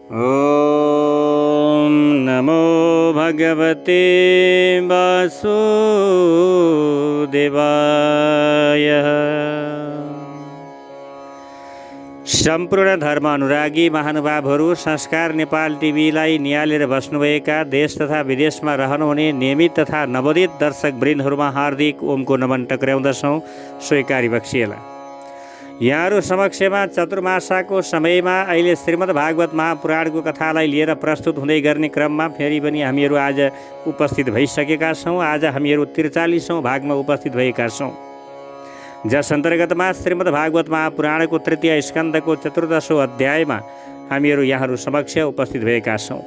ॐ नमो भगवते वासुदेवाय। सम्पूर्ण धर्म अनुरागी महानुभावहरू, संस्कार नेपाल टिभीलाई निहालेर बस्नुभएका देश तथा विदेशमा रहनुहुने नियमित तथा नवोदित दर्शक वृन्दहरूमा हार्दिक ओमको नमन टक्र्याउँदछौँ। स्वीकारी बक्सिएला। यहाँहरू समक्षमा चतुर्मासाको समयमा अहिले श्रीमद् भागवत महापुराणको कथालाई लिएर प्रस्तुत हुँदै गर्ने क्रममा फेरि पनि हामीहरू आज उपस्थित भइसकेका छौँ। आज हामीहरू 43औं भागमा उपस्थित भएका छौँ, जस अन्तर्गतमा श्रीमद् भागवत महापुराणको तृतीय स्कन्धको 14औं अध्यायमा हामीहरू यहाँहरू समक्ष उपस्थित भएका छौँ।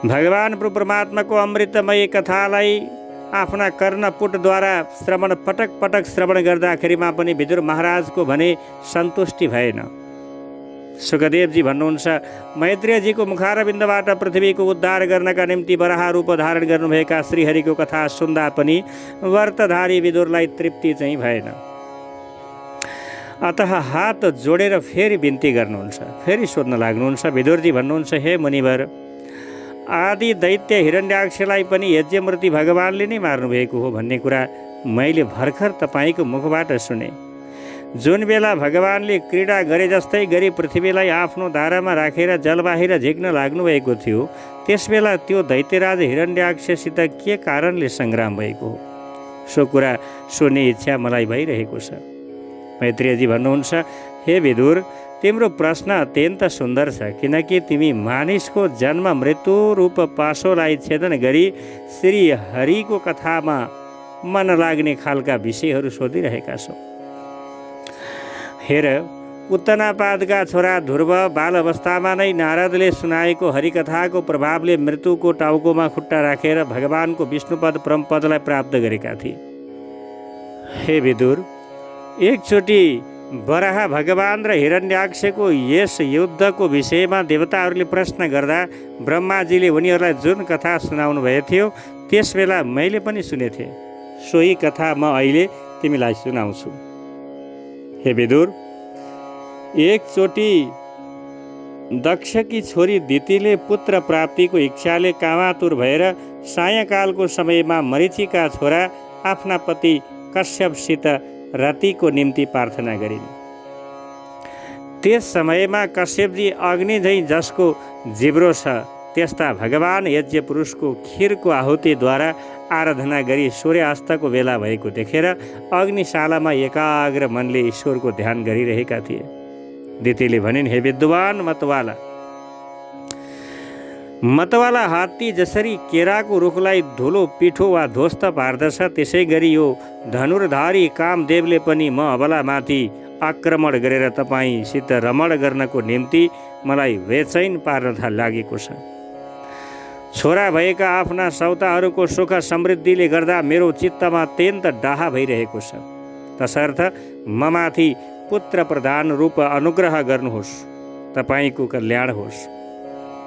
भगवान प्रभु परमात्माको अमृतमय कथालाई आफ्ना कर्णपुटद्वारा पटक पटक श्रवण गर्दाखेरिमा पनि विदुर महाराजको भने सन्तुष्टि भएन। सुखदेवजी भन्नुहुन्छ, मैत्रेयजीको मुखारविन्दबाट पृथ्वीको उद्धार गर्नका निम्ति वराह रूप धारण गर्नुभएका श्रीहरिको कथा सुन्दा पनि व्रतधारी विदुरलाई तृप्ति चाहिँ भएन। अतः हात जोडेर फेरि बिन्ती गर्नुहुन्छ, फेरि सोध्न लाग्नुहुन्छ। विदुरजी भन्नुहुन्छ, हे मुनिवर, आदि दैत्य हिरण्याक्षलाई पनि यज्ञमूर्ति भगवानले नै मार्नुभएको हो भन्ने कुरा मैले भर्खर तपाईँको मुखबाट सुने। जुन बेला भगवानले क्रीडा गरे जस्तै गरी पृथ्वीलाई आफ्नो धारामा राखेर जलबाहिर झिक्न लाग्नुभएको थियो, त्यसबेला त्यो दैत्यराज हिरण्याक्षसित के कारणले सङ्ग्राम भएको हो, सो कुरा सुन्ने इच्छा मलाई भइरहेको छ। मैत्रेयजी भन्नुहुन्छ, हे विदुर, तिम्रो प्रश्न अत्यन्त सुन्दर छ, किनकि तिमी मानिसको जन्म मृत्यु रूप पाशोलाई छेदन गरी श्री हरिको कथामा मन लाग्ने खालका विषयहरू सोधिरहेका छौ। हेर, उत्तनापादका छोरा ध्रुव बाल अवस्थामा नै नारदले सुनाएको हरिकथाको प्रभावले मृत्युको टाउकोमा खुट्टा राखेर भगवानको विष्णुपद परमपदलाई प्राप्त गरेका थिए। हे विदुर, एकचोटि वराह भगवान र हिरण्याक्षको यस युद्धको विषयमा देवताहरूले प्रश्न गर्दा ब्रह्माजीले उनीहरूलाई जुन कथा सुनाउनु भएको थियो, त्यसबेला मैले पनि सुनेथे। सोही कथा म अहिले तिमीलाई सुनाउँछु। हे विदुर, एकचोटि दक्षकी छोरी दितिले पुत्र प्राप्तिको इच्छाले कामातुर भएर सायंकालको समयमा मरीचिका छोरा आफ्ना पति कश्यपसित रतिको निम्ति प्रार्थना गरिन्। त्यस समयमा कश्यपजी अग्नि झैँ जसको जिब्रो छ त्यस्ता भगवान यज्ञ पुरुषको खिरको आहुतिद्वारा आराधना गरी सूर्यास्तको बेला भएको देखेर अग्निशालामा एकाग्र मनले ईश्वरको ध्यान गरिरहेका थिए। दितिले भनिन्, हे विद्वान मतवाला हात्ती जसरी केराको रुखलाई धुलो पिठो वा ध्वस्त पार्दछ, त्यसै गरी यो धनुर्धारी कामदेवले पनि म अबलामाथि आक्रमण गरेर तपाईँसित रमण गर्नको निम्ति मलाई बेचैन पार्न लागेको छ। छोरा भएका आफ्ना सौताहरूको सुख समृद्धिले गर्दा मेरो चित्तमा अत्यन्त डाहा भइरहेको छ। तसर्थ ममाथि पुत्र प्रदान रूप अनुग्रह गर्नुहोस्, तपाईँको कल्याण होस्।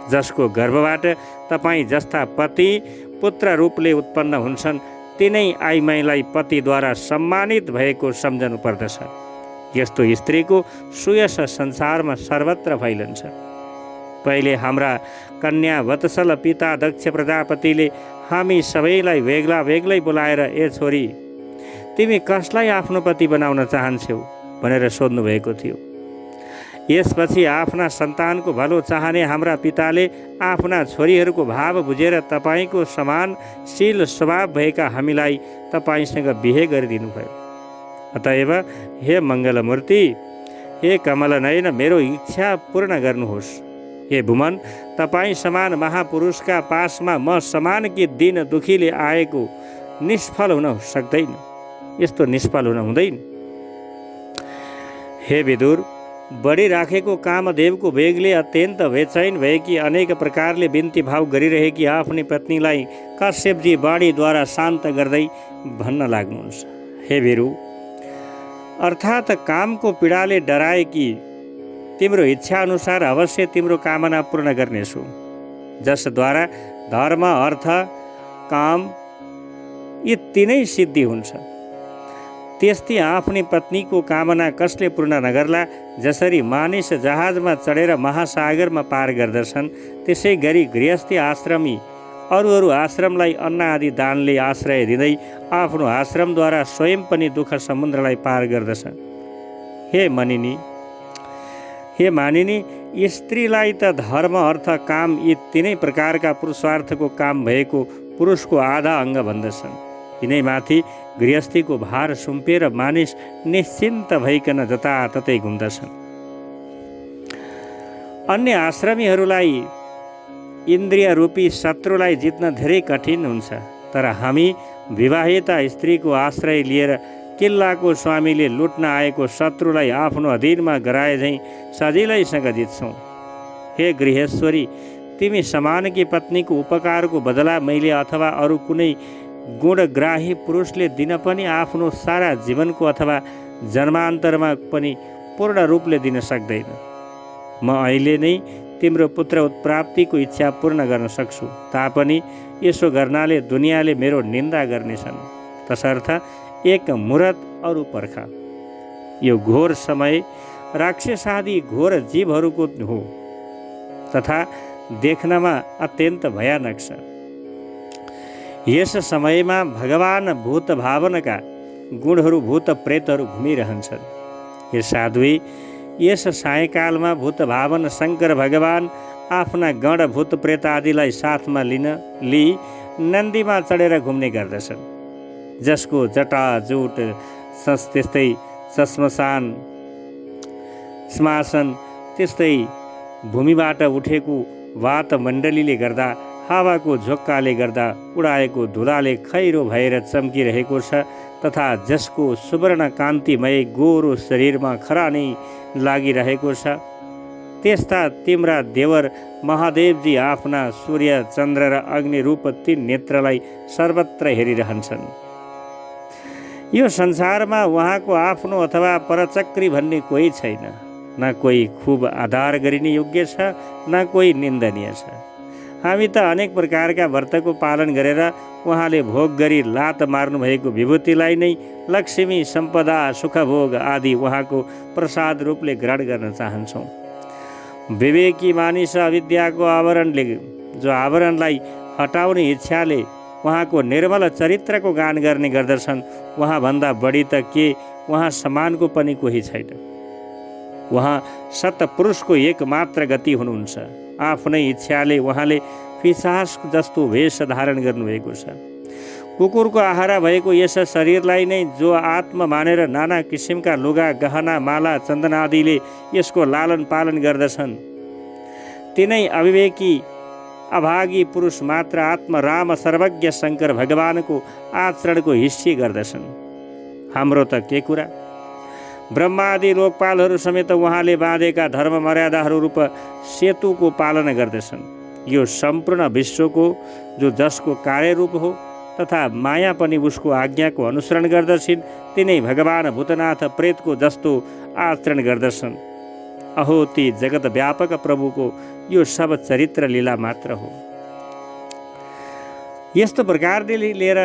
जसको गर्भबाट तपाईँ जस्ता पति पुत्र रूपले उत्पन्न हुन्छन्, तिनै आइमाईलाई पतिद्वारा सम्मानित भएको सम्झनु पर्दछ। यस्तो स्त्रीको सुयश संसारमा सर्वत्र फैलन्छ। पहिले हाम्रा कन्या वत्सल पिता दक्ष प्रजापतिले हामी सबैलाई बेग्ला बेग्लै बोलाएर, ए छोरी, तिमी कसलाई आफ्नो पति बनाउन चाहन्छौ भनेर सोध्नुभएको थियो। यसपछि आफ्ना सन्तानको भलो चाहने हाम्रा पिताले आफ्ना छोरीहरूको भाव बुझेर तपाईँको समान शील स्वभाव भएका हामीलाई तपाईँसँग बिहे गरिदिनु भयो। अतएव हे मङ्गलमूर्ति, हे कमलनयन, मेरो इच्छा पूर्ण गर्नुहोस्। हे भुमन, तपाईँ समान महापुरुषका पासमा म समान कि दिन दुखीले आएको निष्फल हुन सक्दैन, यस्तो निष्फल हुन हुँदैन। हे विदुर, बढी राखेको कामदेवको वेगले अत्यन्त बेचैन भएकी अनेक प्रकारले बिन्ती भाव गरिरहेकी आफ्नी पत्नीलाई कश्यपजी वाणीद्वारा शान्त गर्दै भन्न लाग्नुहुन्छ, हे वीरु, अर्थात् कामको पीडाले डराए कि तिम्रो इच्छा अनुसार अवश्य तिम्रो कामना पूर्ण गर्नेछु, जसद्वारा धर्म अर्थ काम यी तीनै सिद्धि हुन्छ। त्यस्तै आफ्नी पत्नीको कामना कसले पूर्ण नगर्ला? जसरी मानिस जहाजमा चढेर महासागरमा पार गर्दछन्, त्यसै गरी गृहस्थी आश्रमी अरू आश्रमलाई अन्न आदि दानले आश्रय दिँदै आफ्नो आश्रमद्वारा स्वयं पनि दुःख समुद्रलाई पार गर्दछ। हे मानिनी, स्त्रीलाई त धर्म, अर्थ, काम यी तीनै प्रकारका पुरुषार्थको काम भएको पुरुषको आधा अङ्ग भन्दछन्। यिनैमाथि गृहस्थीको भार सुम्पेर मानिस निश्चिन्त भइकन जताततै घुम्दछन्। अन्य आश्रमीहरूलाई इन्द्रिय रूपी शत्रुलाई जित्न धेरै कठिन हुन्छ, तर हामी विवाहिता स्त्रीको आश्रय लिएर किल्लाको स्वामीले लुट्न आएको शत्रुलाई आफ्नो अधीनमा गराए झैँ सजिलैसँग जित्छौँ। हे गृहेश्वरी, तिमी समानकी पत्नीको उपकारको बदला मैले अथवा अरू कुनै गुणग्राही पुरुषले दिन पनि आफ्नो सारा जीवनको अथवा जन्मान्तरमा पनि पूर्ण रूपले दिन सक्दैन। म अहिले नै तिम्रो पुत्र उत्प्राप्तिको इच्छा पूर्ण गर्न सक्छु, तापनि यसो गर्नाले दुनियाँले मेरो निन्दा गर्नेछन्। तसर्थ एक मुहूर्त अरू पर्खा। यो घोर समय राक्षसादि घोर जीवहरूको हो तथा देख्नमा अत्यन्त भयानक छ। यस समयमा भगवान भूत भावनका गुणहरू भूत प्रेतहरू घुमिरहन्छन्। हे साध्वी, यस सायकालमा भूत भावन शङ्कर भगवान आफ्ना गण भूत प्रेत आदिलाई साथमा लिई नन्दीमा चढेर घुम्ने गर्दछन्। जसको जटाजूट त्यस्तै श्मशान त्यस्तै भूमिबाट उठेको वातमण्डलीले गर्दा, हावाको झोक्काले गर्दा उडाएको धुलाले खैरो भएर चम्किरहेको छ, तथा जसको सुवर्ण कान्तिमय गोरो शरीरमा खरानी लागिरहेको छ, त्यस्ता तिम्रा देवर महादेवजी आफ्ना सूर्य, चन्द्र र अग्नि रूप 3 नेत्रलाई सर्वत्र हेरिरहन्छन्। यो संसारमा उहाँको आफ्नो अथवा परचक्री भन्ने कोही छैन। न कोही खुब आधार गरिने योग्य छ, न कोही निन्दनीय छ। हामी त अनेक प्रकारका व्रतको पालन गरेर उहाँले भोग गरी लात मार्नुभएको विभूतिलाई नै लक्ष्मी, सम्पदा, सुखभोग आदि उहाँको प्रसाद रूपले ग्रहण गर्न चाहन्छौँ। विवेकी मानिस अविद्याको आवरणलाई हटाउने इच्छाले उहाँको निर्मल चरित्रको गान गर्ने गर्दछन्। उहाँभन्दा बढी त के उहाँ समानको पनि कोही छैन। उहाँ सत्पुरुषको एकमात्र गति हुनुहुन्छ। आफ्नै इच्छाले उहाँले पिशाच जस्तो वेश धारण गर्नुभएको छ। कुकुरको आहारा भएको यस शरीरलाई नै जो आत्मा मानेर नाना किसिमका लुगा, गहना, माला, चन्दन आदिले यसको लालन पालन गर्दछन्, तिनै अविवेकी अभागी पुरुष मात्र आत्मा राम सर्वज्ञ शङ्कर भगवानको आचरणको हिस्सी गर्दछन्। हाम्रो त के कुरा, ब्रह्मादि लोकपालहरू समेत उहाँले बाँधेका धर्म मर्यादाहरू रूप सेतुको पालना गर्दछन्। यो सम्पूर्ण विश्वको जो जसको कार्यरूप हो तथा माया पनि उसको आज्ञाको अनुसरण गर्दछन्, तिनै भगवान भूतनाथ प्रेतको जस्तो आचरण गर्दछन्। अहो, ती जगत व्यापक प्रभुको यो सब चरित्र लीला मात्र हो। यस्तो प्रकारले लिएर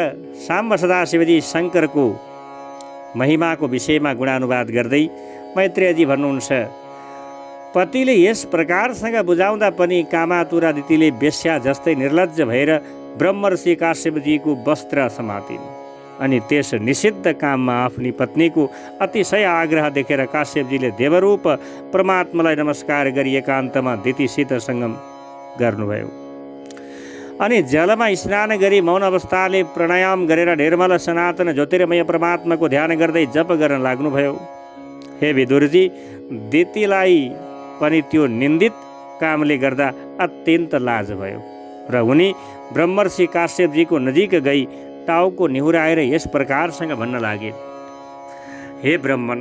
साम्ब सदाशिवजी शङ्करको महिमाको विषयमा गुणानुवाद गर्दै मैत्रेयजी भन्नुहुन्छ, पतिले यस प्रकारसँग बुझाउँदा पनि कामातुरादितिले बेश्या जस्तै निर्लज्ज भएर ब्रह्मर्षि काश्यपजीको वस्त्र समातिन्। अनि त्यस निषिद्ध काममा आफ्नी पत्नीको अतिशय आग्रह देखेर काश्यपजीले देवरूप परमात्मालाई नमस्कार गरी एकान्तमा दितिसित सङ्गम गर्नुभयो। अनि जलमा स्नान गरी मौन अवस्थाले प्राणायाम गरेर निर्मल सनातन ज्योतिर्मय परमात्माको ध्यान गर्दै जप गर्न लाग्नुभयो। हे विदुरजी, दितिलाई पनि त्यो निन्दित कामले गर्दा अत्यन्त लाज भयो र उनी ब्रह्मर्षि काश्यपजीको नजिक गई टाउको निहुराएर यस प्रकारसँग भन्न लागे, हे ब्रह्मन,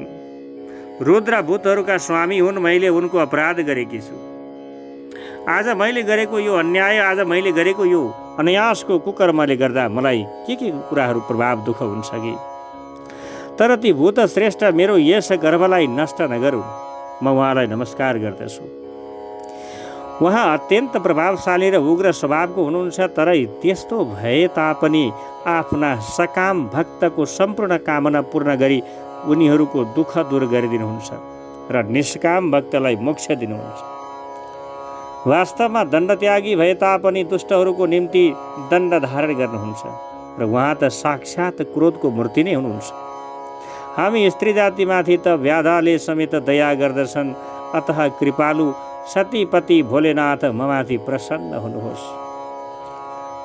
रुद्र भूतहरूका स्वामी हुन्, मैले उनको अपराध गरेकी छु। आज मैले गरेको यो अन्याय, आज मैले गरेको यो अनायासको कुकर्मले गर्दा मलाई के कुराहरू प्रभाव दुःख हुन्छ कि? तर ती भूत श्रेष्ठ मेरो यस गर्भलाई नष्ट नगरून्, म उहाँलाई नमस्कार गर्दछु। उहाँ अत्यन्त प्रभावशाली र उग्र स्वभावको हुनुहुन्छ, तर त्यस्तो भए तापनि आफ्ना सकाम भक्तको सम्पूर्ण कामना पूर्ण गरी उनीहरूको दुःख दूर गरिदिनुहुन्छ र निष्काम भक्तलाई मोक्ष दिनुहुन्छ। वास्तवमा दण्डत्यागी भए तापनि दुष्टहरूको निम्ति दण्ड धारण गर्नुहुन्छ र उहाँ त साक्षात् क्रोधको मूर्ति नै हुनुहुन्छ। हामी स्त्री जातिमाथि त व्याधाले समेत दया गर्दछन्, अतः कृपालु सतीपति भोलेनाथ ममाथि प्रसन्न हुनुहोस्।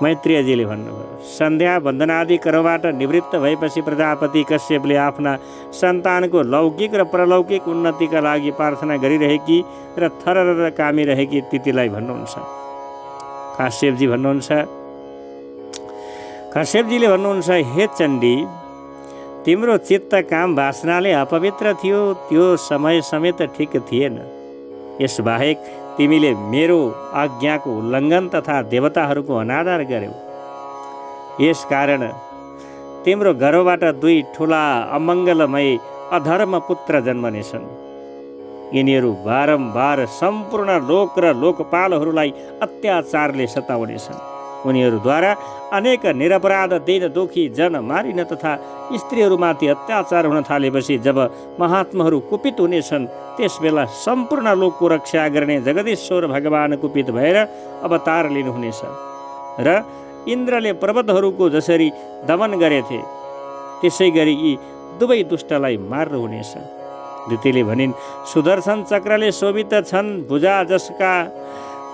मैत्रेयजीले भन्नुभयो, सन्ध्या वन्दनादि कर्मबाट निवृत्त भएपछि प्रजापति कश्यपले आफ्ना सन्तानको लौकिक र परलौकिक उन्नतिका लागि प्रार्थना गरिरहेकी र थरर कामी रहेकी तिथिलाई भन्नुहुन्छ। काश्यपजीले भन्नुहुन्छ, हे चण्डी, तिम्रो चित्त काम वासनाले अपवित्र थियो, त्यो समय समेत ठिक थिएन। यसबाहेक तिमीले मेरो आज्ञाको उल्लङ्घन तथा देवताहरूको अनादर गर्यौ। यसकारण तिम्रो गर्भबाट 2 ठुला अमङ्गलमय अधर्म पुत्र जन्मनेछन्। यिनीहरू बारम्बार सम्पूर्ण लोक र लोकपालहरूलाई अत्याचारले सताउनेछन्। उनीहरूद्वारा अनेक निरपराध दीन दुखी जन मारिन तथा स्त्रीहरूमाथि अत्याचार हुन थालेपछि जब महात्माहरू कुपित हुनेछन्, त्यसबेला सम्पूर्ण लोकको रक्षा गर्ने जगदीश्वर भगवान कुपित भएर अवतार लिनुहुनेछ र इन्द्रले पर्वतहरूको जसरी दमन गरेथे त्यसै गरी यी दुवै दुष्टलाई मार्नुहुनेछ। द्वितीयले भनिन्, सुदर्शन चक्रले शोभित छन् भुजा जसका,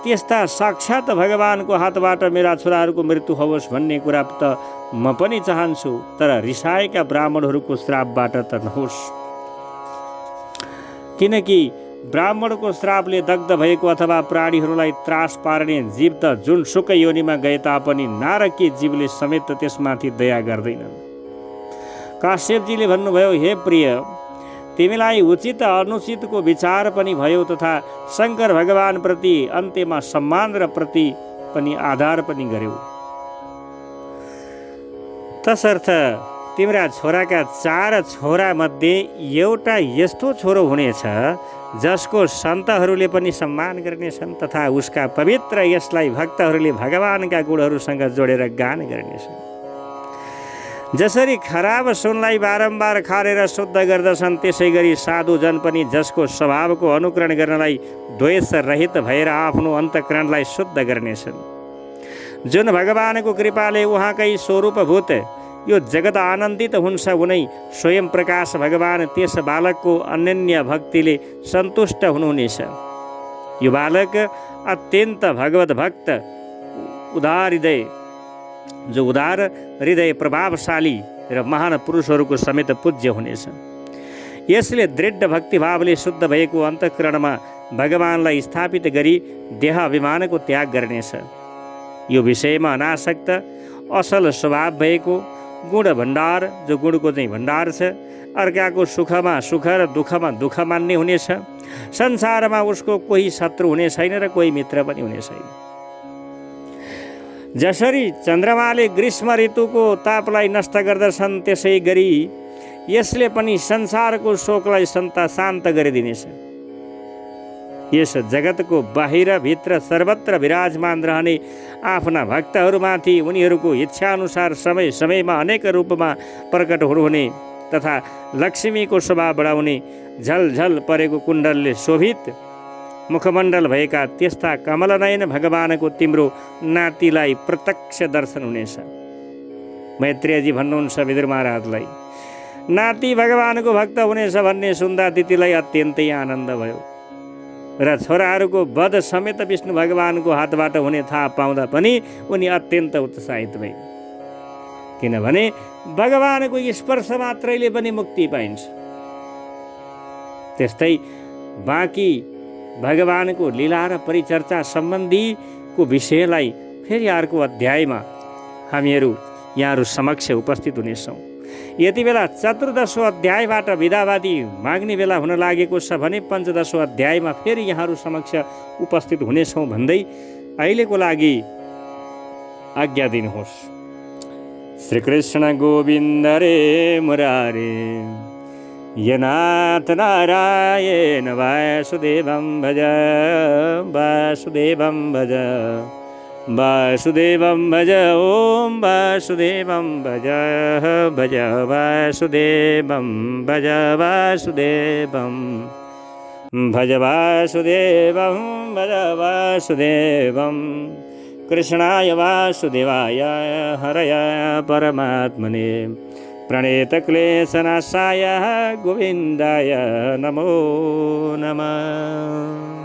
त्यस्ता साक्षात् भगवानको हातबाट मेरा छोराहरूको मृत्यु होस् भन्ने कुरा त म पनि चाहन्छु, तर रिसाएका ब्राह्मणहरूको श्रापबाट त नहोस्। किनकि ब्राह्मणको श्रापले दग्ध भएको अथवा प्राणीहरूलाई त्रास पार्ने जीव त जुन सुकै योनिमा गए तापनि नारकी जीवले समेत त्यसमाथि दया गर्दैनन्। काश्यपजीले भन्नुभयो, हे प्रिय, तिमीलाई उचित अनुचितको विचार पनि भयो तथा शङ्कर भगवान प्रति अन्त्यमा सम्मान र प्रति पनि आधार पनि गर्यौ। तसर्थ तिम्रा छोराका 4 छोरा मध्ये एउटा यस्तो छोरो हुनेछ जसको सन्तहरूले पनि सम्मान गर्नेछन् तथा उसका पवित्र यसलाई भक्तहरूले भगवानका गुणहरूसँग जोडेर गान गर्नेछन्। जसरी खराब सुनलाई बारम्बार खारेर शुद्ध गर्दछन्, त्यसै गरी साधुजन पनि जसको स्वभावको अनुकरण गर्नलाई द्वेष रहित भएर आफ्नो अन्तःकरणलाई शुद्ध गर्नेछन्। जुन भगवानको कृपाले उहाँकै स्वरूपभूत यो जगत आनन्दित हुन्छ, उनै स्वयं प्रकाश भगवान त्यस बालकको अनन्य भक्तिले सन्तुष्ट हुनुहुनेछ। यो बालक अत्यन्त भगवत भक्त, उदार हृदय प्रभावशाली र महान पुरुषहरूको समेत पूज्य हुनेछ। यसले दृढ भक्तिभावले शुद्ध भएको अन्तःकरणमा भगवानलाई स्थापित गरी देह अभिमानको त्याग गर्नेछ। यो विषयमा अनासक्त असल स्वभाव भएको गुण भण्डार, जो गुणको चाहिँ भण्डार छ, अर्काको सुखमा सुख र दुःखमा दुःख मान्ने हुनेछ। संसारमा उसको कोही शत्रु हुने छैन र कोही मित्र पनि हुने छैन। जसरी चन्द्रमाले ग्रीष्म ऋतुको तापलाई नष्ट गर्दछन्, त्यसै गरी यसले पनि संसारको शोकलाई शान्त गरिदिनेछ। यस जगतको बाहिर भित्र सर्वत्र विराजमान रहने आफ्ना भक्तहरूमाथि उनीहरूको इच्छाअनुसार समय समयमा अनेक रूपमा प्रकट हुनुहुने तथा लक्ष्मीको शोभा बढाउने झलझल परेको कुण्डलले शोभित मुखमण्डल भएका त्यस्ता कमलनयन भगवानको तिम्रो नातिलाई प्रत्यक्ष दर्शन हुनेछ। मैत्रेयजी भन्नुहुन्छ विदुर महाराजलाई, नाति भगवानको भक्त हुनेछ भन्ने सुन्दा दिदीलाई अत्यन्तै आनन्द भयो र छोराहरूको वध समेत विष्णु भगवानको हातबाट हुने थाहा पाउँदा पनि उनी अत्यन्त उत्साहित भए। किनभने भगवानको स्पर्श मात्रैले पनि मुक्ति पाइन्छ। त्यस्तै बाँकी भगवानको लीला र परिचर्चा सम्बन्धीको विषयलाई फेरि अर्को अध्यायमा हामीहरू यहाँहरू समक्ष उपस्थित हुनेछौँ। यति बेला 14औं अध्यायबाट विदावादी माग्ने बेला हुन लागेको छ भने 15औं अध्यायमा फेरि यहाँहरू समक्ष उपस्थित हुनेछौँ भन्दै अहिलेको लागि आज्ञा दिनुहोस्। श्रीकृष्ण गोविन्द रे मुरारे यनाथ नारायण वासुदेवं भज वासुदेवं भज वासुदेवं भज ॐ वासुदेवं भज भज वासुदेवं भज वासुदेवं भज वासुदेवं भज वासुदेवं कृष्णाय वासुदेवाय हरय परमात्मने प्रणेतक्लेशनाशाय गोविन्दाय नमो नमः।